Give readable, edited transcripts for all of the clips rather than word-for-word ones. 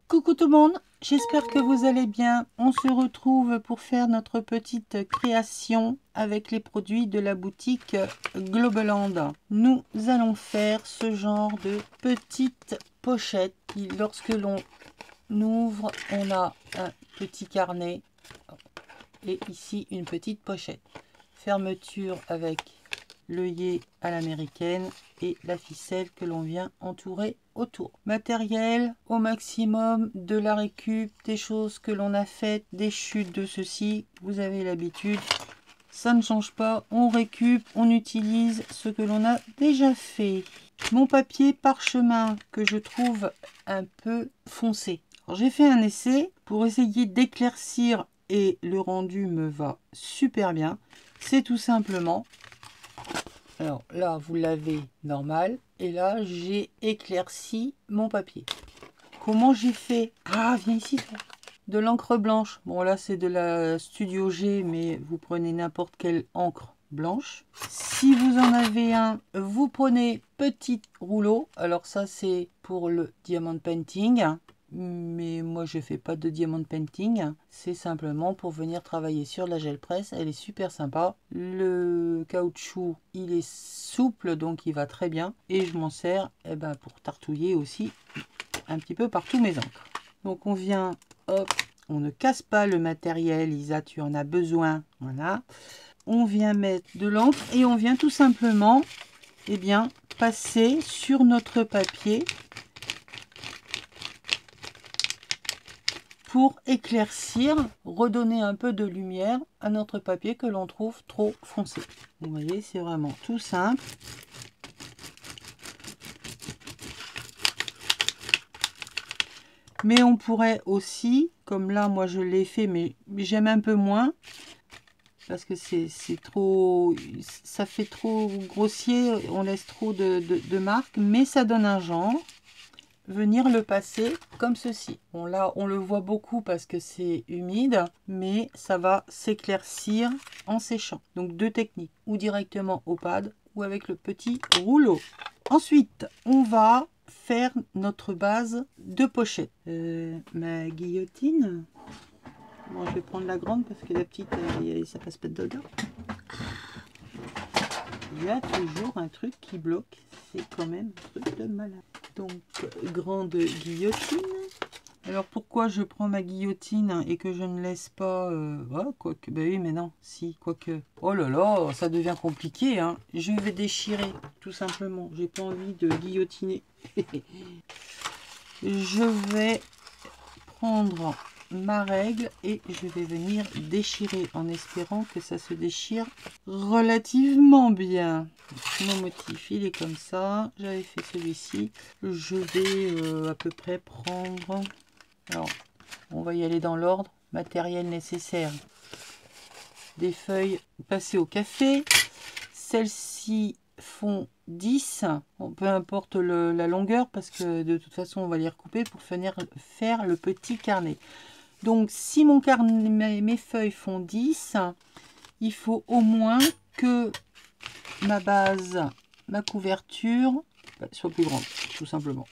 Coucou tout le monde, j'espère que vous allez bien. On se retrouve pour faire notre petite création avec les produits de la boutique Globaland. Nous allons faire ce genre de petite pochette qui, lorsque l'on ouvre, on a un petit carnet et ici une petite pochette. Fermeture avec l'œillet à l'américaine et la ficelle que l'on vient entourer autour. Matériel au maximum, de la récup, des choses que l'on a faites, des chutes de ceci, vous avez l'habitude. Ça ne change pas, on récup, on utilise ce que l'on a déjà fait. Mon papier parchemin que je trouve un peu foncé. J'ai fait un essai pour essayer d'éclaircir et le rendu me va super bien. C'est tout simplement, alors là vous l'avez normal et là j'ai éclairci mon papier. Comment j'ai fait? Ah, viens ici toi. De l'encre blanche. Bon là c'est de la Studio G, mais vous prenez n'importe quelle encre blanche. Si vous en avez un, vous prenez petit rouleau. Alors ça c'est pour le diamond painting. Mais moi je fais pas de diamond painting, c'est simplement pour venir travailler sur la gel presse. Elle est super sympa, le caoutchouc il est souple donc il va très bien et je m'en sers pour tartouiller aussi un petit peu partout mes encres. Donc on vient, hop, on ne casse pas le matériel. Isa, tu en as besoin, voilà. On vient mettre de l'encre et on vient tout simplement passer sur notre papier pour éclaircir, redonner un peu de lumière à notre papier que l'on trouve trop foncé. Vous voyez, c'est vraiment tout simple. Mais on pourrait aussi, comme là moi je l'ai fait, mais j'aime un peu moins, parce que c'est trop, ça fait trop grossier, on laisse trop de marques, mais ça donne un genre. Venir le passer comme ceci. Bon là on le voit beaucoup parce que c'est humide, mais ça va s'éclaircir en séchant. Donc deux techniques, ou directement au pad ou avec le petit rouleau. Ensuite on va faire notre base de pochette. Ma guillotine, bon, je vais prendre la grande parce que la petite ça passe pas dedans. Il y a toujours un truc qui bloque, c'est quand même un truc de malade. Donc grande guillotine. Alors pourquoi je prends ma guillotine et que je ne laisse pas quoique, bah oui mais non, si, quoique, oh là là, ça devient compliqué, hein. Je vais déchirer tout simplement, j'ai pas envie de guillotiner. Je vais prendre ma règle et je vais venir déchirer en espérant que ça se déchire relativement bien. Mon motif il est comme ça, j'avais fait celui-ci. Je vais à peu près prendre, alors on va y aller dans l'ordre. Matériel nécessaire: des feuilles passées au café, celles-ci font 10, bon, peu importe la longueur parce que de toute façon on va les recouper pour venir faire le petit carnet. Donc si mon carnet, mes feuilles font 10, il faut au moins que ma base, ma couverture soit plus grande, tout simplement.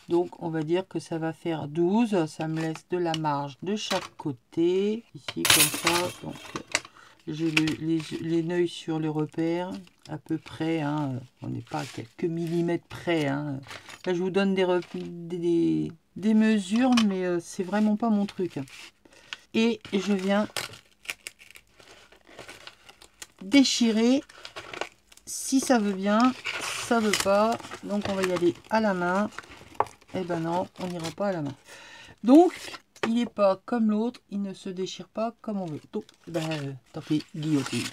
Donc on va dire que ça va faire 12, ça me laisse de la marge de chaque côté, ici comme ça. Donc j'ai les neuils sur le repère, à peu près, hein, on n'est pas à quelques millimètres près. Hein. Là je vous donne des mesures, mais c'est vraiment pas mon truc. Et je viens déchirer si ça veut bien, ça veut pas, donc on va y aller à la main. Et ben non, on n'ira pas à la main. Donc il n'est pas comme l'autre, il ne se déchire pas comme on veut. Donc tant pis, guillotine.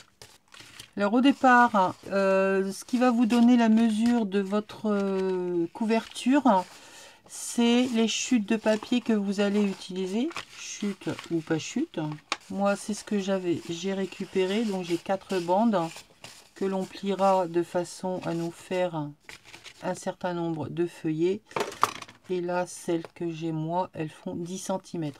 Alors au départ, ce qui va vous donner la mesure de votre couverture, c'est les chutes de papier que vous allez utiliser, chute ou pas chute. Moi c'est ce que j'ai récupéré, donc j'ai 4 bandes que l'on pliera de façon à nous faire un certain nombre de feuillets. Et là celles que j'ai moi, elles font 10 cm.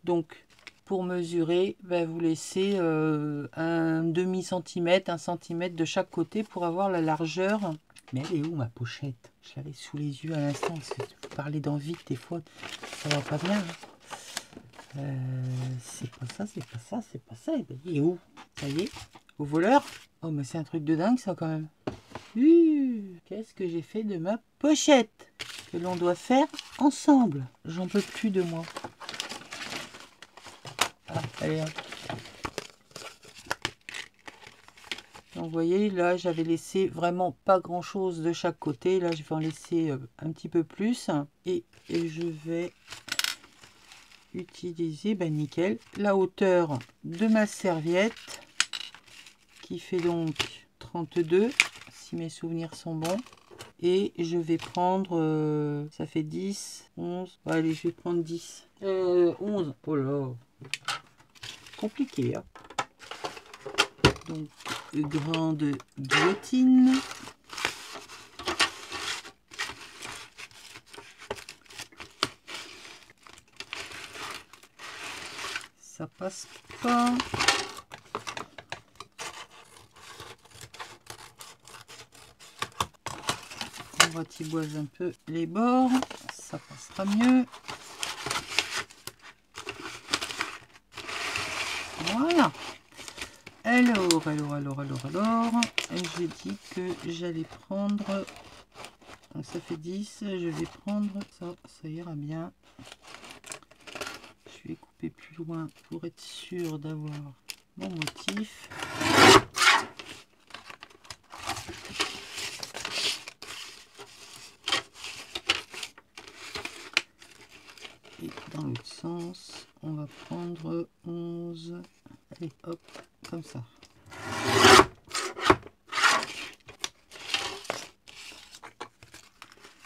Donc pour mesurer, vous laissez un demi centimètre, 1 centimètre de chaque côté pour avoir la largeur. Mais elle est où ma pochette? Je l'avais sous les yeux à l'instant, parce que vous parlez dans vite des fois. ça va pas bien. C'est pas ça, c'est pas ça, c'est pas ça. Il est où? Ça y est, au voleur. Oh, mais c'est un truc de dingue ça quand même. Qu'est-ce que j'ai fait de ma pochette que l'on doit faire ensemble? J'en peux plus de moi. Ah, allez, hein. Donc vous voyez, là j'avais laissé vraiment pas grand chose de chaque côté. Là je vais en laisser un petit peu plus. Et je vais utiliser, ben nickel, la hauteur de ma serviette qui fait donc 32 si mes souvenirs sont bons. Et je vais prendre, ça fait 10, 11, allez je vais prendre 10, 11, oh là, compliqué, hein. Donc grande guillotine. Ça passe pas. On ratiboise un peu les bords, ça passera mieux. Voilà. Alors, j'ai dit que j'allais prendre, donc ça fait 10, je vais prendre ça ira bien. Je vais couper plus loin pour être sûr d'avoir mon motif. Et dans l'autre sens, on va prendre 11, allez hop, comme ça.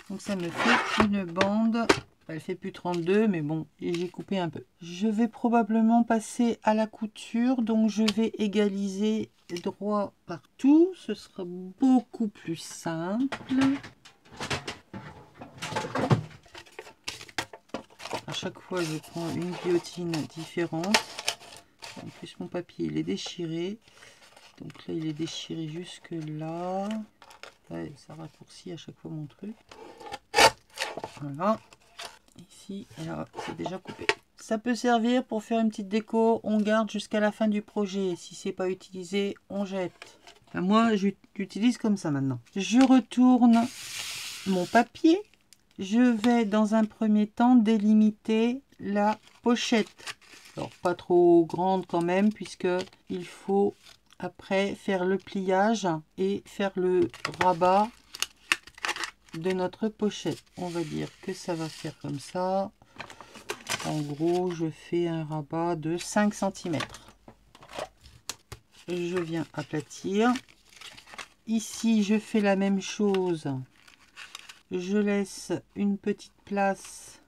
Donc ça me fait une bande, elle fait plus 32 mais bon, j'ai coupé un peu. Je vais probablement passer à la couture, donc je vais égaliser droit partout, ce sera beaucoup plus simple. À chaque fois je prends une guillotine différente. En plus mon papier il est déchiré, donc là il est déchiré jusque là. Ouais, ça raccourcit à chaque fois mon truc. Voilà, ici et là c'est déjà coupé. Ça peut servir pour faire une petite déco, on garde jusqu'à la fin du projet. Si c'est pas utilisé, on jette. Enfin, moi j'utilise comme ça maintenant. Je retourne mon papier. Je vais dans un premier temps délimiter la pochette. Alors pas trop grande quand même, puisque il faut après faire le pliage et faire le rabat de notre pochette. On va dire que ça va faire comme ça. En gros, je fais un rabat de 5 cm. Je viens aplatir. Ici, je fais la même chose. Je laisse une petite place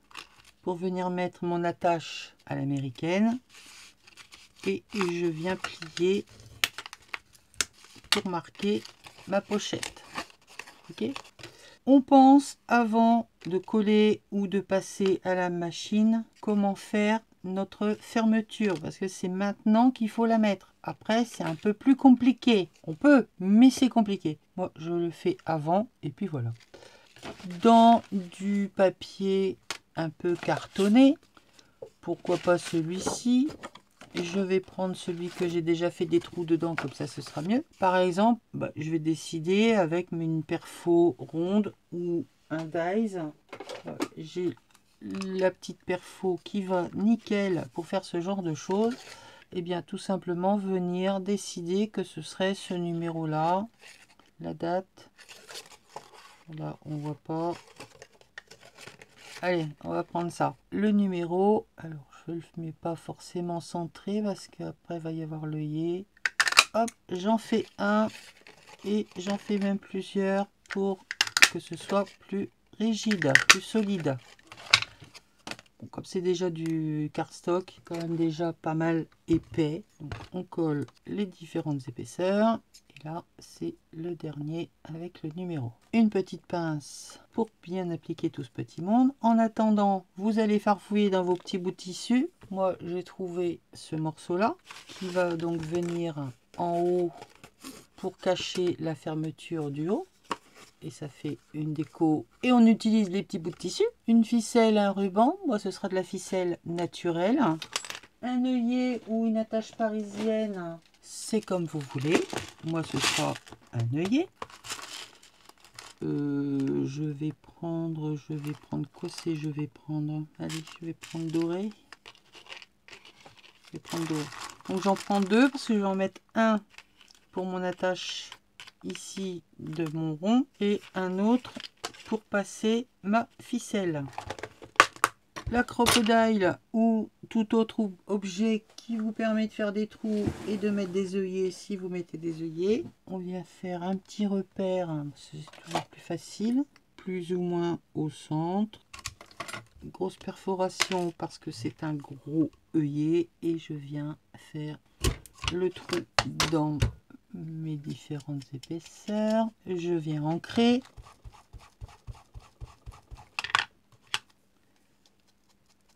pour venir mettre mon attache à l'américaine. Et je viens plier pour marquer ma pochette. Ok ? On pense avant de coller ou de passer à la machine comment faire notre fermeture, parce que c'est maintenant qu'il faut la mettre. Après c'est un peu plus compliqué, on peut mais c'est compliqué. Moi je le fais avant et puis voilà. Dans du papier un peu cartonné, pourquoi pas celui-ci. Je vais prendre celui que j'ai déjà fait des trous dedans, comme ça ce sera mieux. Par exemple, je vais décider avec une perfo ronde ou un dies. J'ai la petite perfo qui va nickel pour faire ce genre de choses. Et bien tout simplement venir décider que ce serait ce numéro là, la date. Là on voit pas. Allez, on va prendre ça. Le numéro, alors je le mets pas forcément centré parce qu'après il va y avoir l'œillet. Hop, j'en fais un et j'en fais même plusieurs pour que ce soit plus rigide, plus solide. Bon, comme c'est déjà du cardstock, quand même déjà pas mal épais. Donc on colle les différentes épaisseurs. Et là, c'est le dernier avec le numéro. Une petite pince pour bien appliquer tout ce petit monde. En attendant, vous allez farfouiller dans vos petits bouts de tissu. Moi, j'ai trouvé ce morceau-là qui va donc venir en haut pour cacher la fermeture du haut. et ça fait une déco. Et on utilise les petits bouts de tissu. Une ficelle, un ruban. Moi, ce sera de la ficelle naturelle. Un œillet ou une attache parisienne, c'est comme vous voulez. Moi, ce sera un œillet. Je vais prendre quoi c'est? Je vais prendre, allez, je vais prendre doré. Je vais prendre doré. Donc j'en prends deux parce que je vais en mettre un pour mon attache ici de mon rond et un autre pour passer ma ficelle. La crocodile ou tout autre objet qui vous permet de faire des trous et de mettre des œillets si vous mettez des œillets. On vient faire un petit repère, c'est toujours plus facile, plus ou moins au centre. Une grosse perforation parce que c'est un gros œillet et je viens faire le trou dans mes différentes épaisseurs. Je viens ancrer.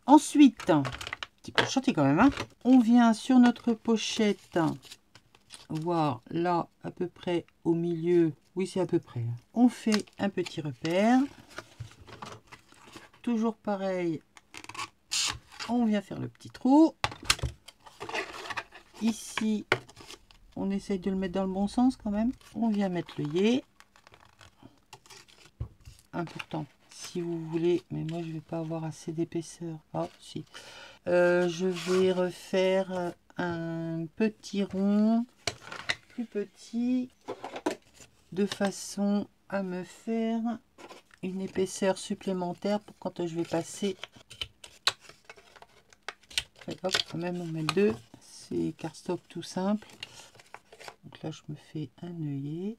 Ensuite, petit peu chanté quand même, hein, on vient sur notre pochette voir là à peu près au milieu. Oui, c'est à peu près. On fait un petit repère. Toujours pareil. On vient faire le petit trou. Ici, on essaye de le mettre dans le bon sens quand même. On vient mettre l'œillet. Important. Si vous voulez, mais moi je vais pas avoir assez d'épaisseur. Ah si. Je vais refaire un petit rond plus petit de façon à me faire une épaisseur supplémentaire pour quand je vais passer. Et hop, quand même on met deux. C'est cardstock tout simple. Donc là je me fais un œillet.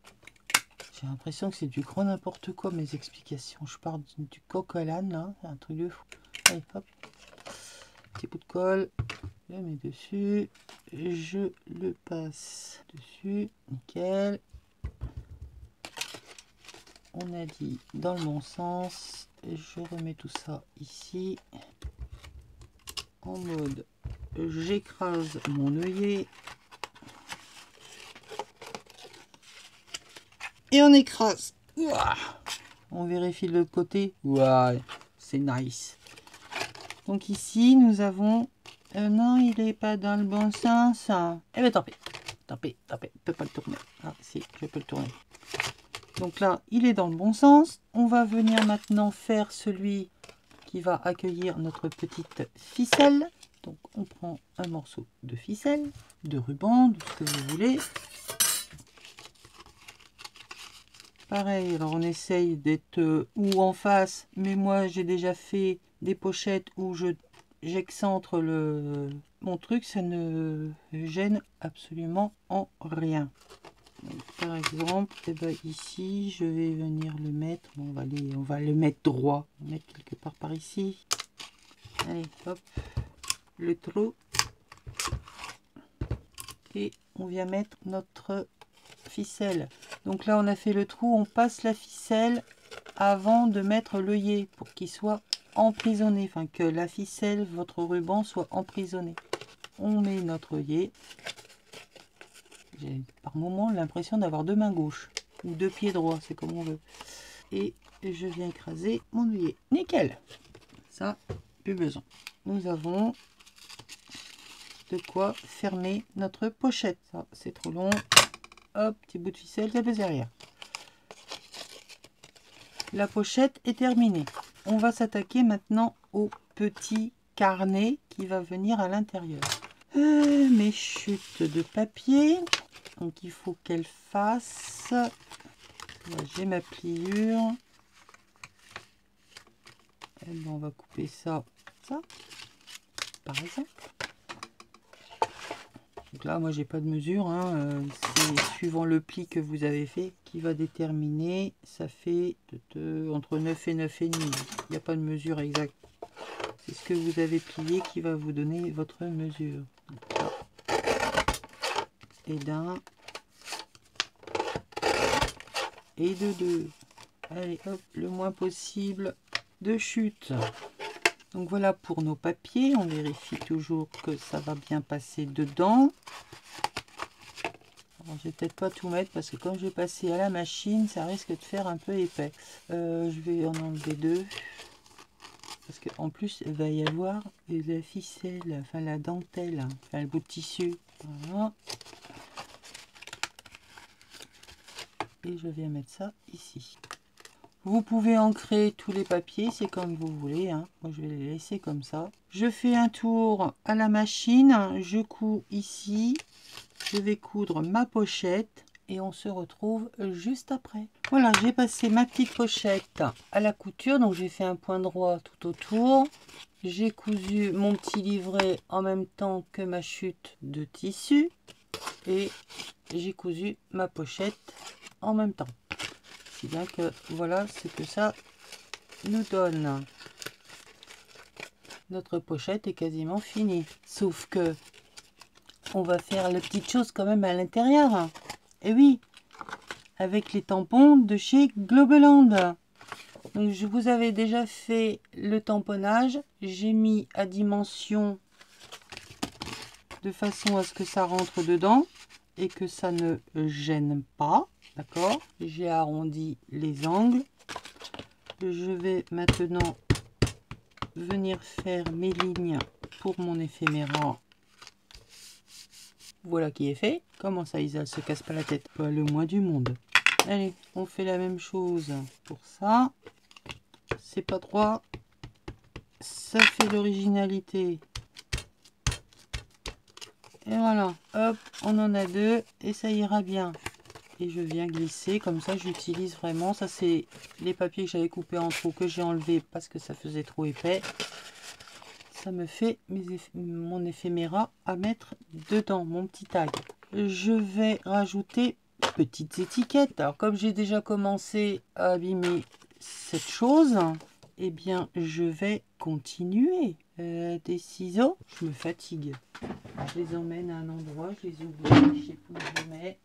J'ai l'impression que c'est du grand n'importe quoi mes explications. Je pars du coq à l'âne là, c'est un truc de fou. Allez hop, petit bout de colle, je mets dessus, je le passe dessus, nickel. On a dit dans le bon sens, je remets tout ça ici en mode j'écrase mon œillet et on écrase. Ouah, on vérifie de l'autre côté. Ouah, c'est nice. Donc ici nous avons non, il n'est pas dans le bon sens. Eh bien tant pis, tant pis, tant pis, je peux pas le tourner. Ah si, je peux le tourner. Donc là, il est dans le bon sens. On va venir maintenant faire celui qui va accueillir notre petite ficelle. Donc on prend un morceau de ficelle, de ruban, de ce que vous voulez. Pareil, alors on essaye d'être ou en face, mais moi j'ai déjà fait des pochettes où j'excentre mon truc, ça ne gêne absolument en rien. Donc, par exemple, eh ben, ici, je vais venir le mettre. Bon, on va le mettre droit. On va mettre quelque part par ici. Allez, hop, le trou. Et on vient mettre notre ficelle. Donc là, on a fait le trou. On passe la ficelle avant de mettre l'œillet pour qu'il soit emprisonné. Enfin, que la ficelle, votre ruban, soit emprisonné. On met notre œillet. J'ai par moment l'impression d'avoir deux mains gauches ou deux pieds droits, c'est comme on veut. Et je viens écraser mon œillet. Nickel. Ça, plus besoin. Nous avons de quoi fermer notre pochette. Ça, c'est trop long. Hop, petit bout de ficelle, ça passe derrière. La pochette est terminée. On va s'attaquer maintenant au petit carnet qui va venir à l'intérieur. Mes chutes de papier. Donc il faut qu'elle fasse. J'ai ma pliure. Et ben, on va couper ça, par exemple. Donc là, moi, j'ai pas de mesure. Hein. C'est suivant le pli que vous avez fait qui va déterminer. Ça fait entre 9 et 9,5. Il n'y a pas de mesure exacte. C'est ce que vous avez plié qui va vous donner votre mesure. Donc, là. Et d'un. Et de deux. Allez, hop, le moins possible de chute. Donc voilà pour nos papiers. On vérifie toujours que ça va bien passer dedans. Alors, je vais peut-être pas tout mettre parce que comme je vais passer à la machine, ça risque de faire un peu épais. Je vais en enlever 2. Parce qu'en plus, il va y avoir la ficelle, enfin la dentelle, enfin le bout de tissu. Voilà. Et je viens mettre ça ici. Vous pouvez ancrer tous les papiers, c'est comme vous voulez. Hein. Moi, je vais les laisser comme ça. Je fais un tour à la machine. Je couds ici. Je vais coudre ma pochette. Et on se retrouve juste après. Voilà, j'ai passé ma petite pochette à la couture. Donc, j'ai fait un point droit tout autour. J'ai cousu mon petit livret en même temps que ma chute de tissu. Et j'ai cousu ma pochette en même temps. Si bien que voilà ce que ça nous donne. Notre pochette est quasiment finie. Sauf que on va faire les petites choses quand même à l'intérieur. Et oui, avec les tampons de chez Globeland. Donc je vous avais déjà fait le tamponnage. J'ai mis à dimension de façon à ce que ça rentre dedans et que ça ne gêne pas. D'accord? J'ai arrondi les angles. Je vais maintenant venir faire mes lignes pour mon éphéméra. Voilà qui est fait. Comment ça, Isa, se casse pas la tête? Pas le moins du monde. Allez, on fait la même chose pour ça. C'est pas droit. Ça fait l'originalité. Et voilà. Hop, on en a 2 et ça ira bien. Et je viens glisser, comme ça j'utilise vraiment, ça c'est les papiers que j'avais coupés en trop, que j'ai enlevé parce que ça faisait trop épais. Ça me fait mon éphéméra à mettre dedans, mon petit tag. Je vais rajouter petites étiquettes. Alors comme j'ai déjà commencé à abîmer cette chose, eh bien je vais continuer. Des ciseaux, je me fatigue. Je les emmène à un endroit, je les oublie, je sais plus où je les mets.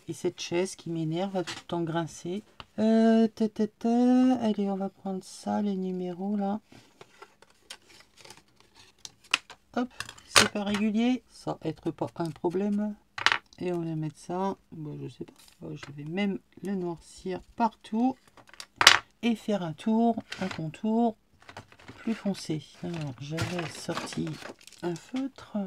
Et cette chaise qui m'énerve va tout le temps grincer. Allez, on va prendre ça, les numéros là. Hop, c'est pas régulier, ça être pas un problème. Et on va mettre ça, bon, je sais pas, je vais même le noircir partout. Et faire un contour plus foncé. Alors, j'avais sorti un feutre.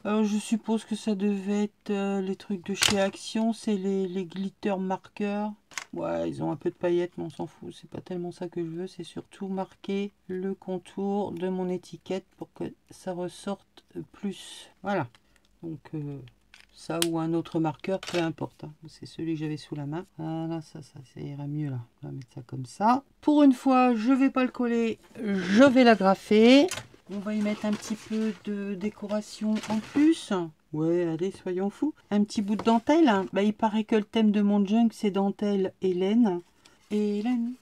Alors, je suppose que ça devait être les trucs de chez Action, c'est les glitter marqueurs. Ouais, ils ont un peu de paillettes, mais on s'en fout, c'est pas tellement ça que je veux, c'est surtout marquer le contour de mon étiquette pour que ça ressorte plus. Voilà, donc ça ou un autre marqueur, peu importe, hein. C'est celui que j'avais sous la main. Voilà, ça ira mieux là. On va mettre ça comme ça. Pour une fois, je vais pas le coller, je vais l'agrafer. On va y mettre un petit peu de décoration en plus. Ouais, allez, soyons fous. Un petit bout de dentelle. Bah, il paraît que le thème de mon junk, c'est dentelle Hélène. Hélène,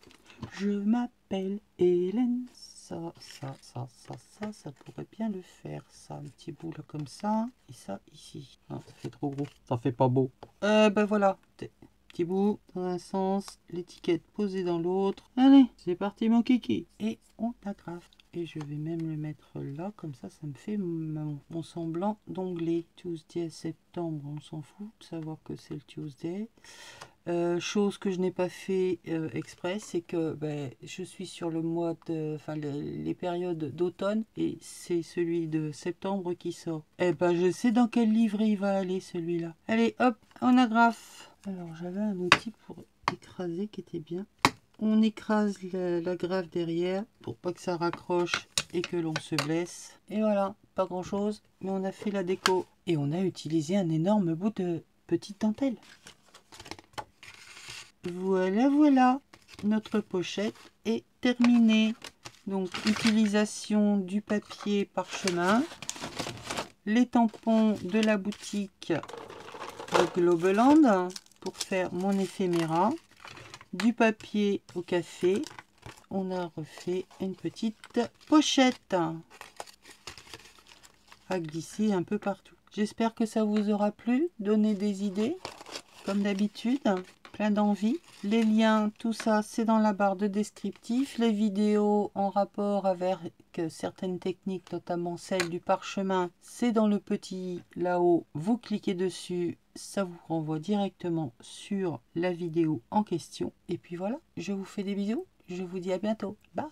je m'appelle Hélène. Ça pourrait bien le faire. Ça, un petit bout là comme ça. Et ça ici. Ah, ça fait trop gros. Ça fait pas beau. Ben voilà. Petit bout dans un sens. L'étiquette posée dans l'autre. Allez, c'est parti mon kiki. Et on agrafe. Et je vais même le mettre là, comme ça me fait mon semblant d'onglet. Tuesday septembre, on s'en fout de savoir que c'est le Tuesday. Chose que je n'ai pas fait exprès, c'est que je suis sur le mois de, enfin les périodes d'automne et c'est celui de septembre qui sort. Eh ben je sais dans quel livre il va aller celui-là. Allez hop, on agrafe. Alors j'avais un outil pour écraser qui était bien. On écrase la graffe derrière pour pas que ça raccroche et que l'on se blesse. Et voilà, pas grand chose, mais on a fait la déco. Et on a utilisé un énorme bout de petite dentelle. Voilà, notre pochette est terminée. Donc, utilisation du papier parchemin, les tampons de la boutique de Globeland pour faire mon éphéméra. Du papier au café, on a refait une petite pochette à glisser un peu partout. J'espère que ça vous aura plu, donné des idées, comme d'habitude, plein d'envie. Les liens, tout ça, c'est dans la barre de descriptif. Les vidéos en rapport avec certaines techniques, notamment celle du parchemin. C'est dans le petit là-haut, vous cliquez dessus, ça vous renvoie directement sur la vidéo en question. Et puis voilà, je vous fais des bisous, je vous dis à bientôt, bye.